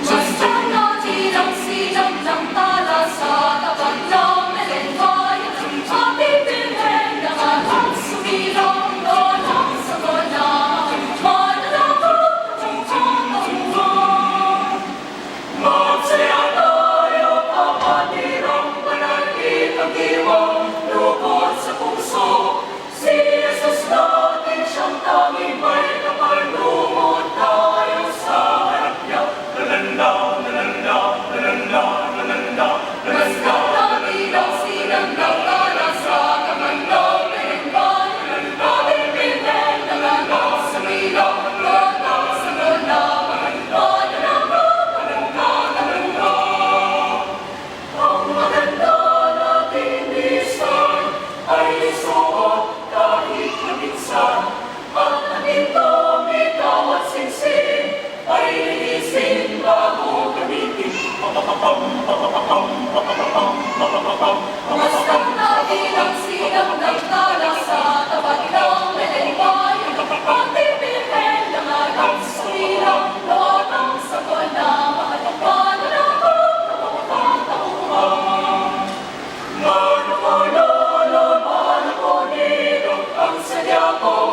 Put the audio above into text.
Basta natin si Jamjam para sa tapat ng melenbayan, mapipilhin ng ating sumilong doon sa bola. Mananakot ang pangkabuhan. Magsaya tayo, kapatirang manalit ang iwang lukot sa puso. Si Jesus natin siyang tanging may kapalungot tayo sa harap niya. Basta natin ang silang ng alas sa kamandang melenbayan, mapipilhin ng ating sumilong doon sa bola. Mananakot ang pangkabuhan. Ang maganda nating lisan ay isuot kahit na minsan, at nanditong ikaw at singsing ay linisin bago gamitin. Basta natin ang silang ng tala sa tapat ng melenbayan, mapipilhin ng ating sumilong doon sa bola. Mananakot ang pangkabuhan. Mano ang sadya ko